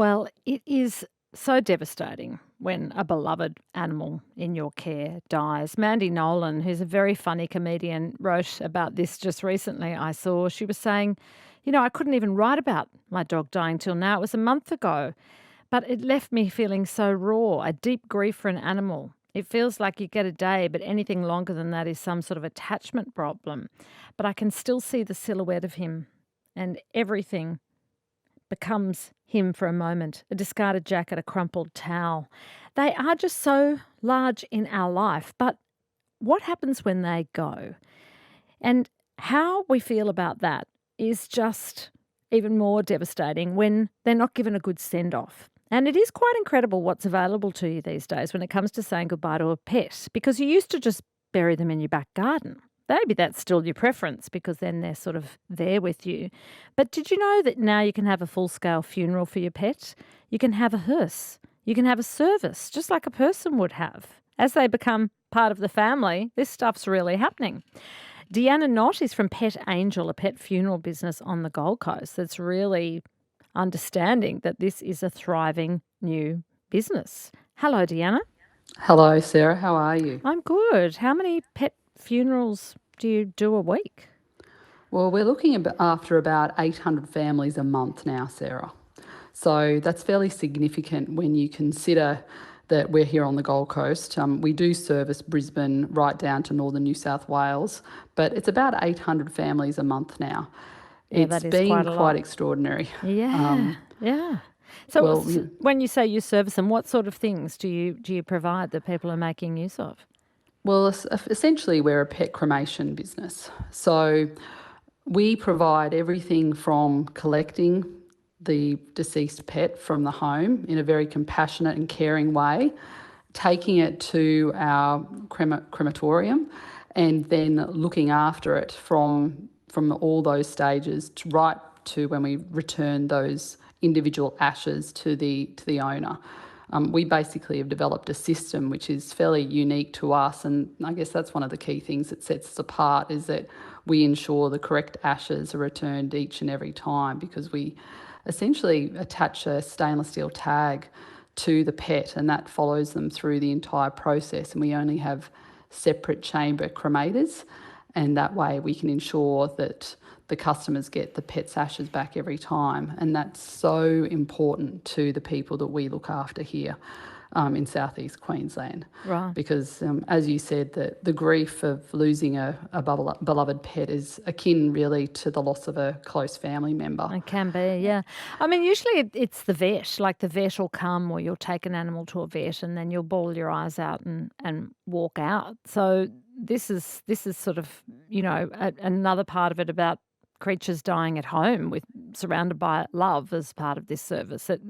Well, it is so devastating when a beloved animal in your care dies. Mandy Nolan, who's a very funny comedian, wrote about this just recently. I saw she was saying, I couldn't even write about my dog dying till now. It was a month ago, but it left me feeling so raw, a deep grief for an animal. It feels like you get a day, but anything longer than that is some sort of attachment problem. But I can still see the silhouette of him and everything becomes him for a moment, a discarded jacket, a crumpled towel. They are just so large in our life. But what happens when they go? And how we feel about that is just even more devastating when they're not given a good send off. And it is quite incredible what's available to you these days when it comes to saying goodbye to a pet, because you used to just bury them in your back garden. Maybe that's still your preference because then they're sort of there with you. But did you know that now you can have a full-scale funeral for your pet? You can have a hearse. You can have a service, just like a person would have. As they become part of the family, this stuff's really happening. Deanna Nott is from Pet Angel, a pet funeral business on the Gold Coast that's really understanding that this is a thriving new business. Hello, Deanna. Hello, Sarah. How are you? I'm good. How many pet funerals do you do a week? Well, we're looking after about 800 families a month now, Sarah. So that's fairly significant when you consider that we're here on the Gold Coast. We do service Brisbane right down to northern New South Wales, but it's about 800 families a month now. Yeah, It's that is been quite a quite lot. extraordinary. Yeah, yeah. So Well, when you say you service them, what sort of things do you provide that people are making use of? essentially, we're a pet cremation business. So we provide everything from collecting the deceased pet from the home in a very compassionate and caring way, taking it to our crematorium, and then looking after it from all those stages right to when we return those individual ashes to the owner. We basically have developed a system which is fairly unique to us, and I guess that's one of the key things that sets us apart is that we ensure the correct ashes are returned each and every time because we essentially attach a stainless steel tag to the pet and that follows them through the entire process, and we only have separate chamber cremators, and that way we can ensure that the customers get the pet's ashes back every time. And that's so important to the people that we look after here in southeast Queensland. Right. Because, as you said, the grief of losing a beloved pet is akin really to the loss of a close family member. It can be, yeah. I mean, usually it's the vet, like the vet will come or you'll take an animal to a vet and then you'll bawl your eyes out and walk out. So this is sort of, another part of it about creatures dying at home with surrounded by love as part of this service. It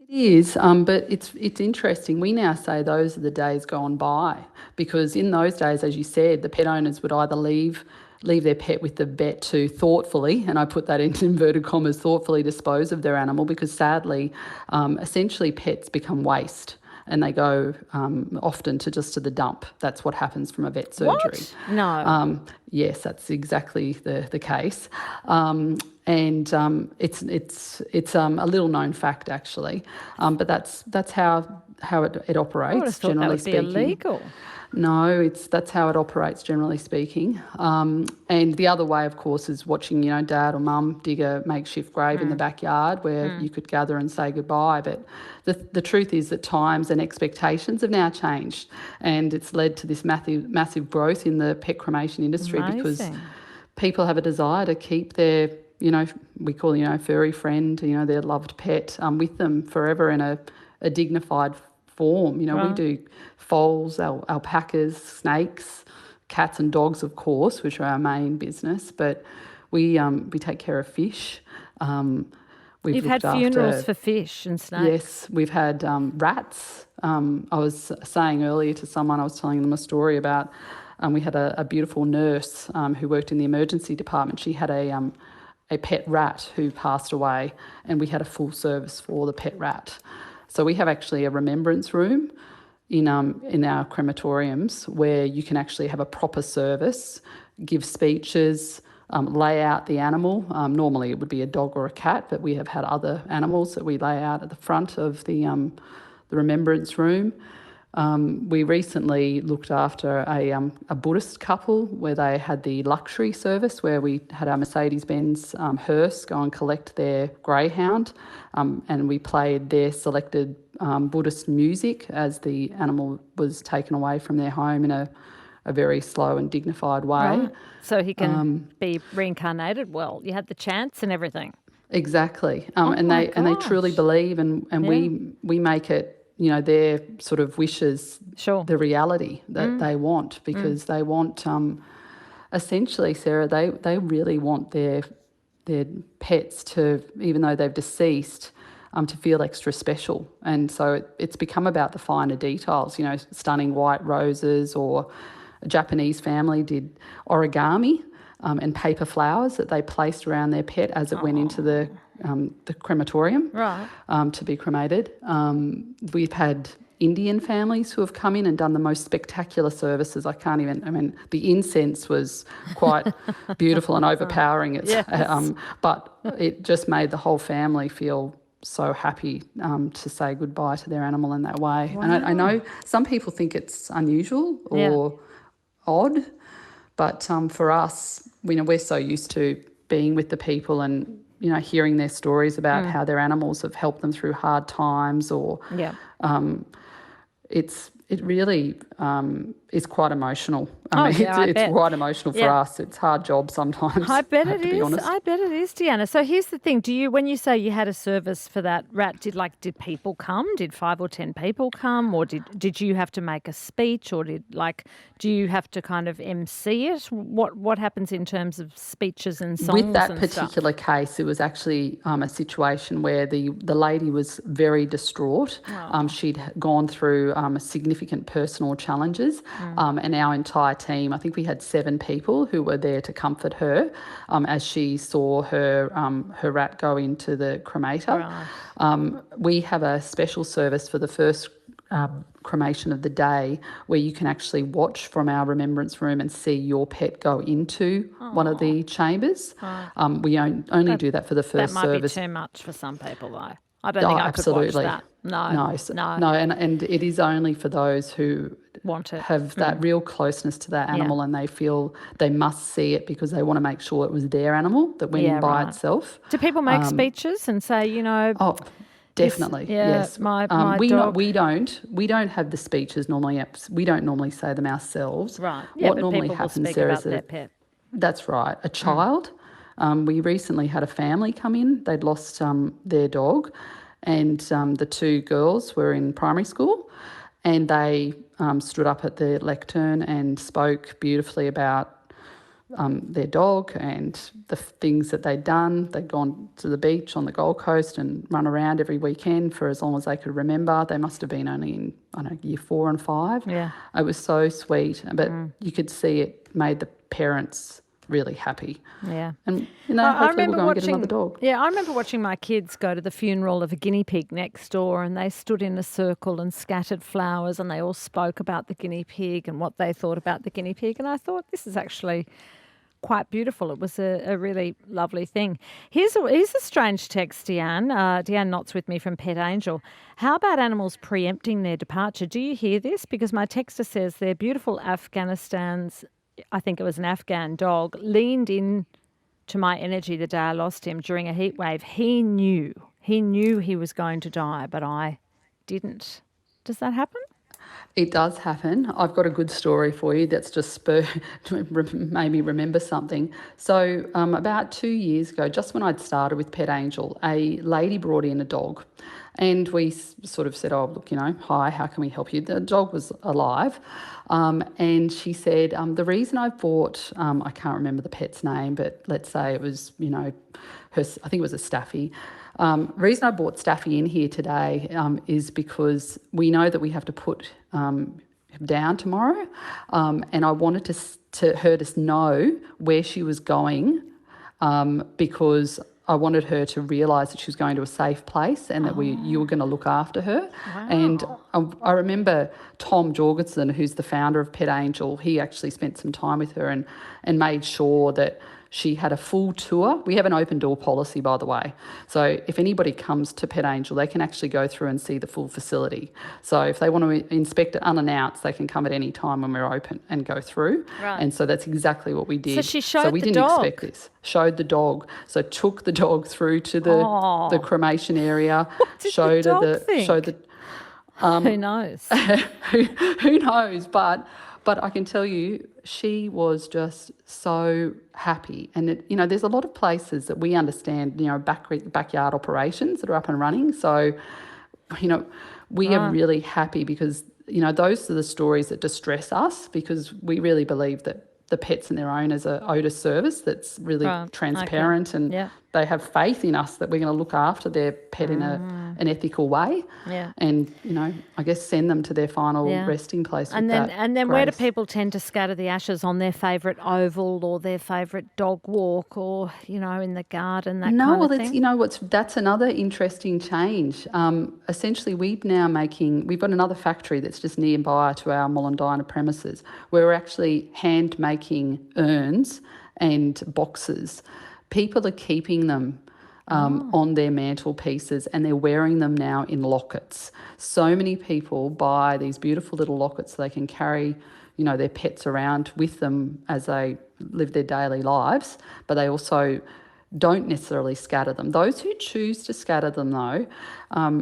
is, but it's interesting. We now say those are the days gone by because in those days, as you said, the pet owners would either leave their pet with the vet to thoughtfully, and I put that in inverted commas, thoughtfully dispose of their animal because sadly, essentially pets become waste and they go often to the dump. That's what happens from a vet surgery. What? No. Yes, that's exactly the case. And it's a little known fact actually, but that's how it I would have operates thought that generally would be speaking. illegal. No, that's how it operates generally speaking. And the other way, of course, is watching, dad or mum dig a makeshift grave in the backyard where you could gather and say goodbye. But the truth is that times and expectations have now changed, and it's led to this massive growth in the pet cremation industry because Amazing. people have a desire to keep their, we call, furry friend, their loved pet with them forever in a dignified form. We Right. do foals, alpacas, snakes, cats and dogs, of course, which are our main business, but we take care of fish. We've You've had looked funerals after, for fish and snakes. yes, we've had rats. I was saying earlier to someone, I was telling them a story about, we had a beautiful nurse who worked in the emergency department. She had a pet rat who passed away, and we had a full service for the pet rat. So we have actually a remembrance room in our crematoriums where you can actually have a proper service, give speeches, lay out the animal. Normally it would be a dog or a cat, but we have had other animals that we lay out at the front of the remembrance room. We recently looked after a Buddhist couple where they had the luxury service where we had our Mercedes-Benz hearse go and collect their greyhound, and we played their selected Buddhist music as the animal was taken away from their home in a very slow and dignified way. Right. So he can be reincarnated. Well, you had the chance and everything. Exactly. Oh And my they truly gosh. believe, and we make it, their sort of wishes, Sure. the reality that they want, because they want, essentially, Sarah, they really want their pets to, even though they've deceased, to feel extra special. And so it's become about the finer details, stunning white roses, or a Japanese family did origami and paper flowers that they placed around their pet as it went into the crematorium Right. to be cremated. We've had Indian families who have come in and done the most spectacular services. The incense was quite beautiful and overpowering. Yes. But it just made the whole family feel so happy to say goodbye to their animal in that way. Wow. And I know some people think it's unusual or odd, but for us, we're so used to being with the people and hearing their stories about how their animals have helped them through hard times, or it really is quite emotional. It's quite emotional for us. It's a hard job sometimes. I bet I have it to be is. honest. I bet it is, Deanna. So here's the thing: when you say you had a service for that rat, did people come? Did 5 or 10 people come, or did you have to make a speech, or do you have to kind of MC it? What happens in terms of speeches and songs With that and particular stuff? case, it was actually a situation where the lady was very distraught. She'd gone through significant personal challenges, and our entire team, I think we had 7 people who were there to comfort her as she saw her rat go into the cremator. Right. We have a special service for the first cremation of the day where you can actually watch from our remembrance room and see your pet go into one of the chambers. We only do that for the first That might service. be too much for some people, though. I don't think I could watch absolutely. that. No, No, and it is only for those who want it. have that real closeness to that animal, and they feel they must see it because they want to make sure it was their animal that went in by itself. Do people make speeches and say, Oh, definitely, yes. My we dog. we don't have the speeches normally. We don't normally say them ourselves. Right. Yeah, What but normally people will happens speak there about is their pet. that's right, a child. We recently had a family come in. They'd lost their dog, and the 2 girls were in primary school, and they stood up at the lectern and spoke beautifully about their dog and the things that they'd done. They'd gone to the beach on the Gold Coast and run around every weekend for as long as they could remember. They must have been only in, year 4 and 5. Yeah. It was so sweet, but you could see it made the parents really happy. Yeah. And, I hopefully we'll go and get another dog. Yeah, I remember watching my kids go to the funeral of a guinea pig next door, and they stood in a circle and scattered flowers, and they all spoke about the guinea pig and what they thought about the guinea pig. And I thought, this is actually quite beautiful. It was a really lovely thing. Here's a strange text, Deanne. Deanna Nott's with me from Pet Angel. How about animals preempting their departure? Do you hear this? Because my texter says their beautiful I think it was an Afghan dog, leaned in to my energy the day I lost him during a heat wave. He knew he was going to die, but I didn't. Does that happen? It does happen. I've got a good story for you that's just made me remember something. So about 2 years ago, just when I'd started with Pet Angel, a lady brought in a dog, and we sort of said, oh, look, hi, how can we help you? The dog was alive. And she said, the reason I bought, I can't remember the pet's name, but let's say it was, I think it was a Staffy. Reason I brought Staffy in here today is because we know that we have to put him down tomorrow, and I wanted her to know where she was going, because I wanted her to realise that she was going to a safe place and that you were going to look after her. Wow. And I remember Tom Jorgensen, who's the founder of Pet Angel, he actually spent some time with her and made sure that She had a full tour. We have an open door policy, by the way. So if anybody comes to Pet Angel, they can actually go through and see the full facility. So if they want to inspect it unannounced, they can come at any time when we're open and go through. Right. And so that's exactly what we did. So she So showed we the didn't dog. expect this. Showed the dog. So took the dog through to the Oh, cremation area. what did the Showed her dog showed think? the Who knows? who knows, but I can tell you she was just so happy. And there's a lot of places that we understand, backyard operations that are up and running. So we are Right. really happy because those are the stories that distress us, because we really believe that the pets and their owners are owed a service that's really Right. Okay. transparent, and Yeah. they have faith in us that we're going to look after their pet in an ethical way, Yeah. and I guess send them to their final Yeah. resting place with And then that where do grace. people tend to scatter the ashes? On their favourite oval or their favourite dog walk, or, in the garden, that No, kind well, of thing? that's another interesting change. Essentially, we've got another factory that's just nearby to our Mullandina premises, where we're actually hand making urns and boxes. People are keeping them on their mantelpieces, and they're wearing them now in lockets. So many people buy these beautiful little lockets so they can carry their pets around with them as they live their daily lives, but they also don't necessarily scatter them. Those who choose to scatter them, though,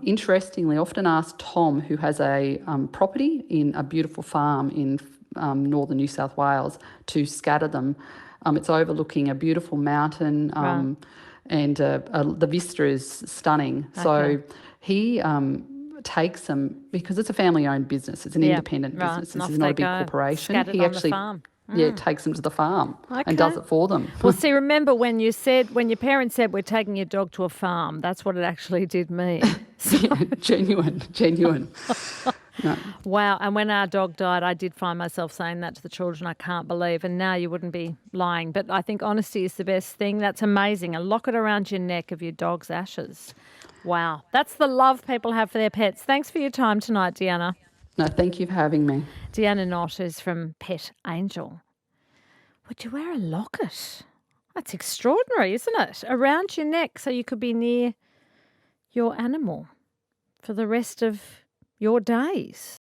interestingly, often ask Tom, who has a property in a beautiful farm in northern New South Wales, to scatter them. It's overlooking a beautiful mountain, Right. and the vista is stunning. So Okay. he takes them, because it's a family-owned business. It's an Yeah. independent Right. business. And This off is not they a big go. corporation. Scattered He on the actually, farm. takes them to the farm and does Okay. it for them. Well, see, remember when your parents said we're taking your dog to a farm, that's what it actually did mean. Yeah, genuine. No. Wow. And when our dog died, I did find myself saying that to the children. I can't believe. And now you wouldn't be lying. But I think honesty is the best thing. That's amazing. A locket around your neck of your dog's ashes. Wow. That's the love people have for their pets. Thanks for your time tonight, Deanna. No, thank you for having me. Deanna Nott is from Pet Angel. Would you wear a locket? That's extraordinary, isn't it? Around your neck so you could be near your animal for the rest of your days.